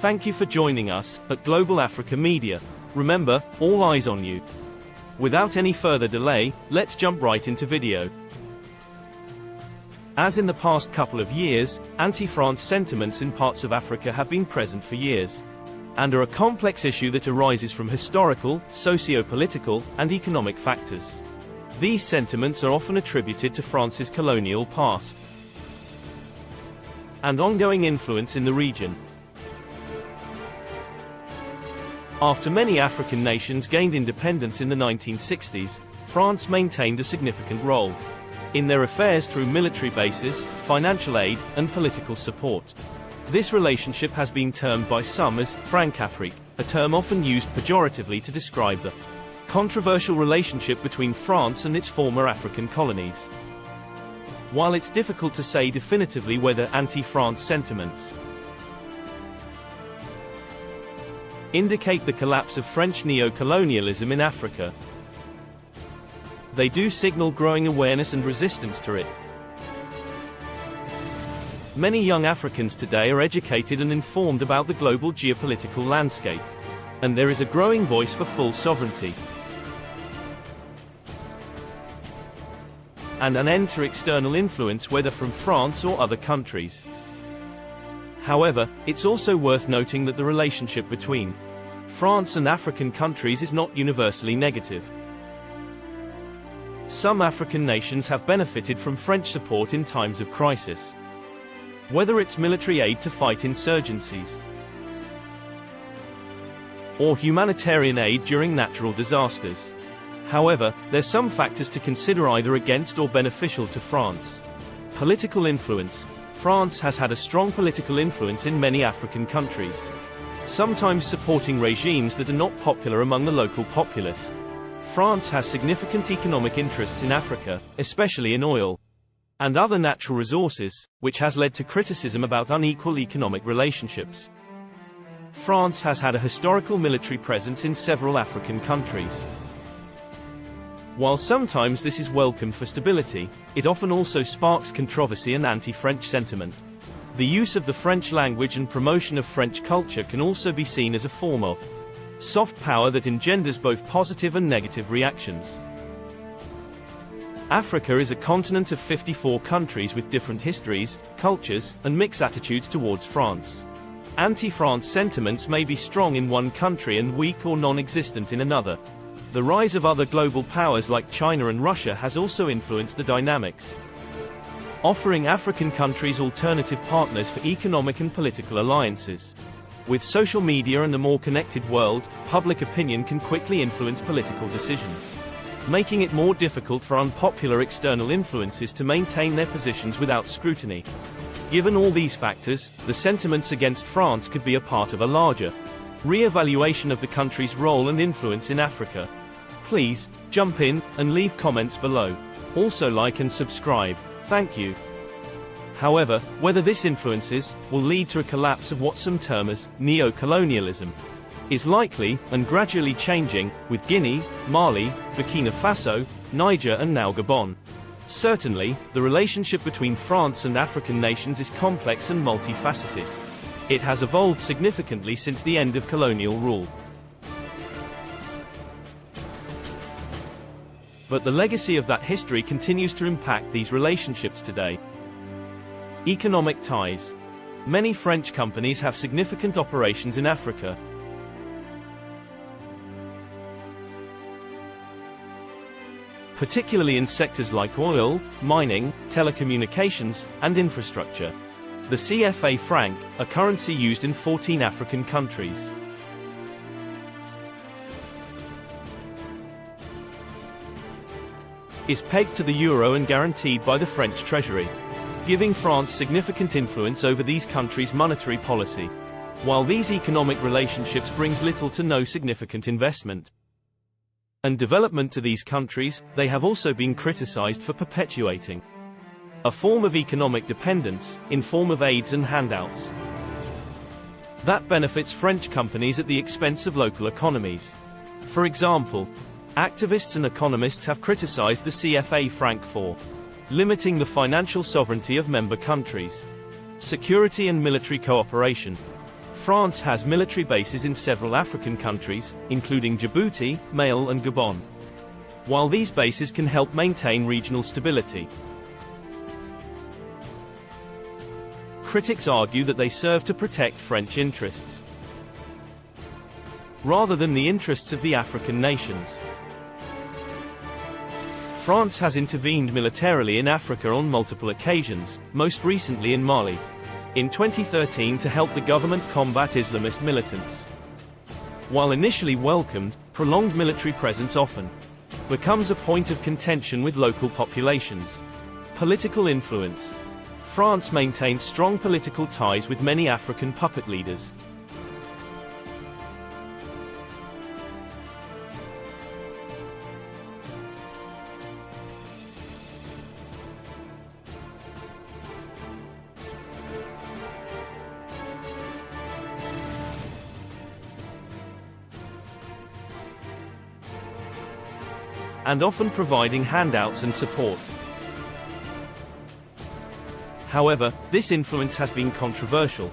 Thank you for joining us at Global Africa Media. Remember, all eyes on you. Without any further delay, let's jump right into video. As in the past couple of years, anti-France sentiments in parts of Africa have been present for years, and are a complex issue that arises from historical, socio-political, and economic factors. These sentiments are often attributed to France's colonial past and ongoing influence in the region. After many African nations gained independence in the 1960s, France maintained a significant role in their affairs through military bases, financial aid, and political support. This relationship has been termed by some as Francafrique, a term often used pejoratively to describe the controversial relationship between France and its former African colonies. While it's difficult to say definitively whether anti-France sentiments indicate the collapse of French neo-colonialism in Africa, they do signal growing awareness and resistance to it. Many young Africans today are educated and informed about the global geopolitical landscape, and there is a growing voice for full sovereignty and an end to external influence, whether from France or other countries. However, it's also worth noting that the relationship between France and African countries is not universally negative. Some African nations have benefited from French support in times of crisis, whether it's military aid to fight insurgencies or humanitarian aid during natural disasters. However, there's some factors to consider either against or beneficial to France. Political influence. France has had a strong political influence in many African countries, sometimes supporting regimes that are not popular among the local populace. France has significant economic interests in Africa, especially in oil and other natural resources, which has led to criticism about unequal economic relationships. France has had a historical military presence in several African countries. While sometimes this is welcomed for stability, it often also sparks controversy and anti-French sentiment. The use of the French language and promotion of French culture can also be seen as a form of soft power that engenders both positive and negative reactions. Africa is a continent of 54 countries with different histories, cultures, and mixed attitudes towards France. Anti-France sentiments may be strong in one country and weak or non-existent in another. The rise of other global powers like China and Russia has also influenced the dynamics, offering African countries alternative partners for economic and political alliances. With social media and a more connected world, public opinion can quickly influence political decisions, making it more difficult for unpopular external influences to maintain their positions without scrutiny. Given all these factors, the sentiments against France could be a part of a larger re-evaluation of the country's role and influence in Africa. Please, jump in, and leave comments below. Also like and subscribe. Thank you. However, whether this influences will lead to a collapse of what some term as neo-colonialism is likely, and gradually changing, with Guinea, Mali, Burkina Faso, Niger and now Gabon. Certainly, the relationship between France and African nations is complex and multifaceted. It has evolved significantly since the end of colonial rule. But the legacy of that history continues to impact these relationships today. Economic ties. Many French companies have significant operations in Africa, particularly in sectors like oil, mining, telecommunications, and infrastructure. The CFA franc, a currency used in 14 African countries, is pegged to the euro and guaranteed by the French treasury, giving France significant influence over these countries' monetary policy. While these economic relationships brings little to no significant investment and development to these countries, they have also been criticized for perpetuating a form of economic dependence, in form of aids and handouts, that benefits French companies at the expense of local economies. For example, activists and economists have criticized the CFA franc for limiting the financial sovereignty of member countries, security and military cooperation, France has military bases in several African countries, including Djibouti, Mali and Gabon. While these bases can help maintain regional stability, critics argue that they serve to protect French interests, rather than the interests of the African nations. France has intervened militarily in Africa on multiple occasions, most recently in Mali, in 2013 to help the government combat Islamist militants. While initially welcomed, prolonged military presence often becomes a point of contention with local populations. Political influence. France maintains strong political ties with many African puppet leaders. And often providing handouts and support. However, this influence has been controversial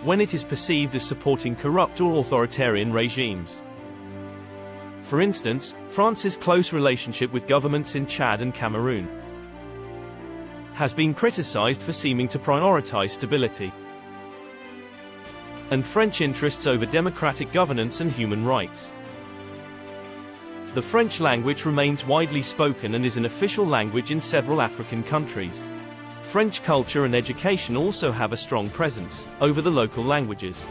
when it is perceived as supporting corrupt or authoritarian regimes. For instance, France's close relationship with governments in Chad and Cameroon has been criticized for seeming to prioritize stability and French interests over democratic governance and human rights. The French language remains widely spoken and is an official language in several African countries. French culture and education also have a strong presence over the local languages.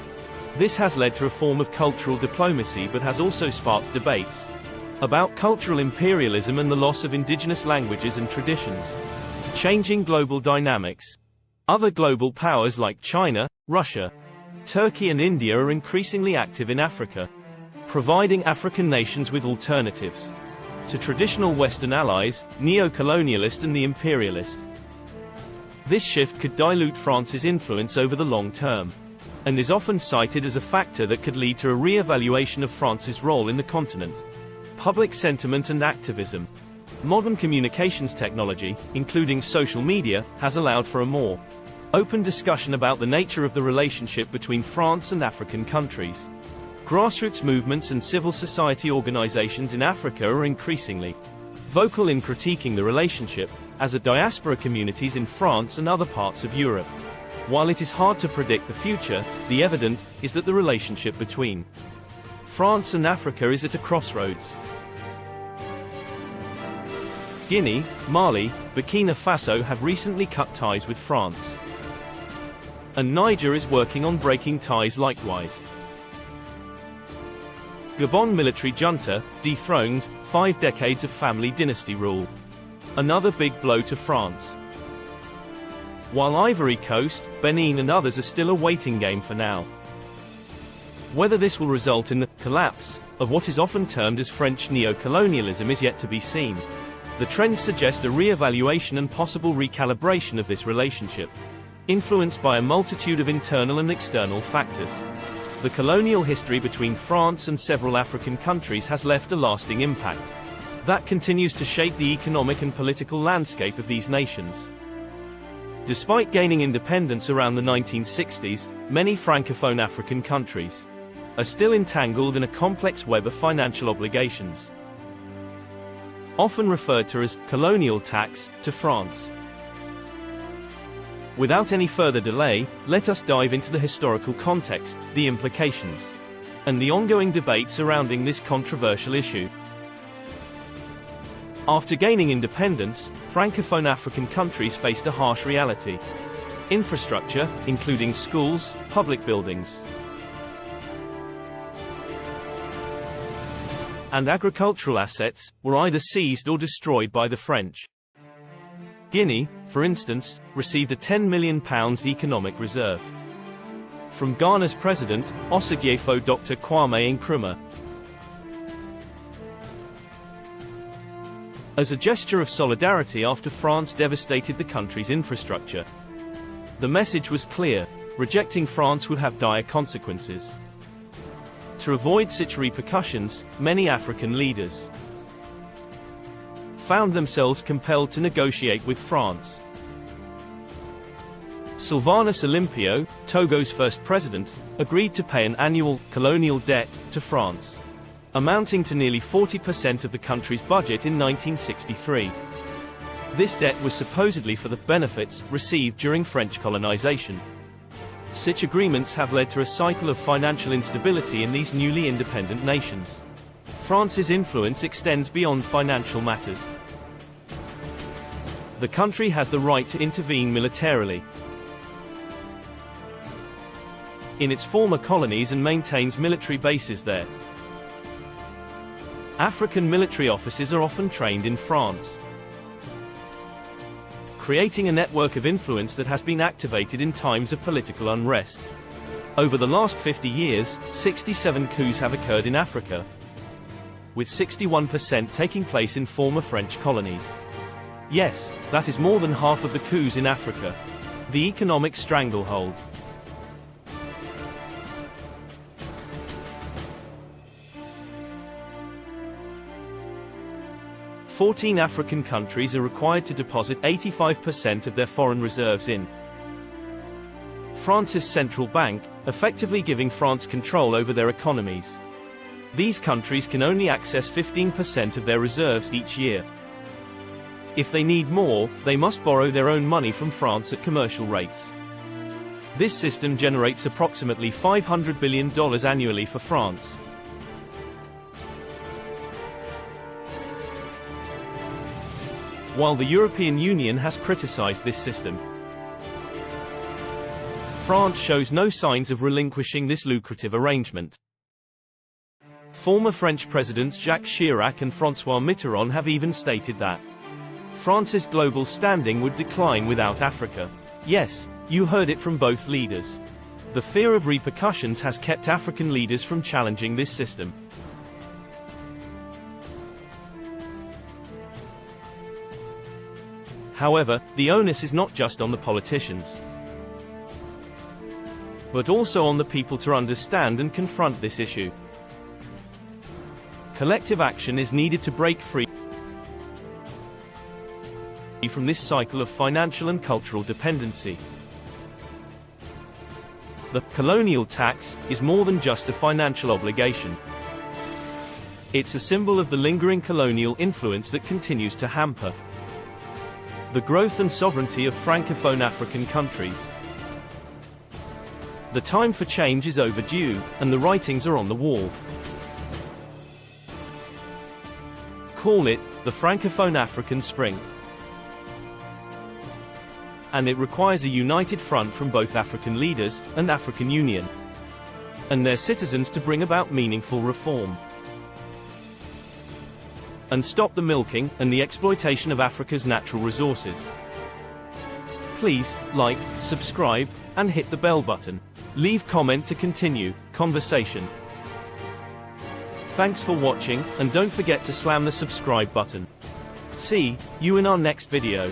This has led to a form of cultural diplomacy but has also sparked debates about cultural imperialism and the loss of indigenous languages and traditions. Changing global dynamics. Other global powers like China, Russia, Turkey and India are increasingly active in Africa, providing African nations with alternatives to traditional Western allies, neo-colonialist and the imperialist. This shift could dilute France's influence over the long term, and is often cited as a factor that could lead to a re-evaluation of France's role in the continent. Public sentiment and activism. Modern communications technology, including social media, has allowed for a more open discussion about the nature of the relationship between France and African countries. Grassroots movements and civil society organizations in Africa are increasingly vocal in critiquing the relationship, as are diaspora communities in France and other parts of Europe. While it is hard to predict the future, the evident is that the relationship between France and Africa is at a crossroads. Guinea, Mali, Burkina Faso have recently cut ties with France, and Niger is working on breaking ties likewise. Gabon military junta, dethroned, 5 decades of family dynasty rule. Another big blow to France. While Ivory Coast, Benin and others are still a waiting game for now. Whether this will result in the collapse of what is often termed as French neo-colonialism is yet to be seen. The trends suggest a re-evaluation and possible recalibration of this relationship, influenced by a multitude of internal and external factors. The colonial history between France and several African countries has left a lasting impact that continues to shape the economic and political landscape of these nations. Despite gaining independence around the 1960s, many Francophone African countries are still entangled in a complex web of financial obligations, often referred to as colonial tax, to France. Without any further delay, let us dive into the historical context, the implications, and the ongoing debate surrounding this controversial issue. After gaining independence, Francophone African countries faced a harsh reality. Infrastructure, including schools, public buildings, and agricultural assets, were either seized or destroyed by the French. Guinea, for instance, received a £10 million economic reserve from Ghana's president, Osagyefo Dr. Kwame Nkrumah, as a gesture of solidarity after France devastated the country's infrastructure. The message was clear: rejecting France would have dire consequences. To avoid such repercussions, many African leaders found themselves compelled to negotiate with France. Sylvanus Olympio, Togo's first president, agreed to pay an annual colonial debt to France, amounting to nearly 40% of the country's budget in 1963. This debt was supposedly for the benefits received during French colonization. Such agreements have led to a cycle of financial instability in these newly independent nations. France's influence extends beyond financial matters. The country has the right to intervene militarily in its former colonies and maintains military bases there. African military officers are often trained in France, creating a network of influence that has been activated in times of political unrest. Over the last 50 years, 67 coups have occurred in Africa, with 61% taking place in former French colonies. Yes, that is more than half of the coups in Africa. The economic stranglehold. 14 African countries are required to deposit 85% of their foreign reserves in France's central bank, effectively giving France control over their economies. These countries can only access 15% of their reserves each year. If they need more, they must borrow their own money from France at commercial rates. This system generates approximately $500 billion annually for France. While the European Union has criticized this system, France shows no signs of relinquishing this lucrative arrangement. Former French presidents Jacques Chirac and François Mitterrand have even stated that France's global standing would decline without Africa. Yes, you heard it from both leaders. The fear of repercussions has kept African leaders from challenging this system. However, the onus is not just on the politicians, but also on the people to understand and confront this issue. Collective action is needed to break free from this cycle of financial and cultural dependency. The colonial tax is more than just a financial obligation. It's a symbol of the lingering colonial influence that continues to hamper the growth and sovereignty of Francophone African countries. The time for change is overdue, and the writings are on the wall. Call it the Francophone African Spring. And it requires a united front from both African leaders and African Union and their citizens to bring about meaningful reform and stop the milking and the exploitation of Africa's natural resources. Please like, subscribe, and hit the bell button. Leave comment to continue conversation. Thanks for watching, and don't forget to slam the subscribe button. See you in our next video.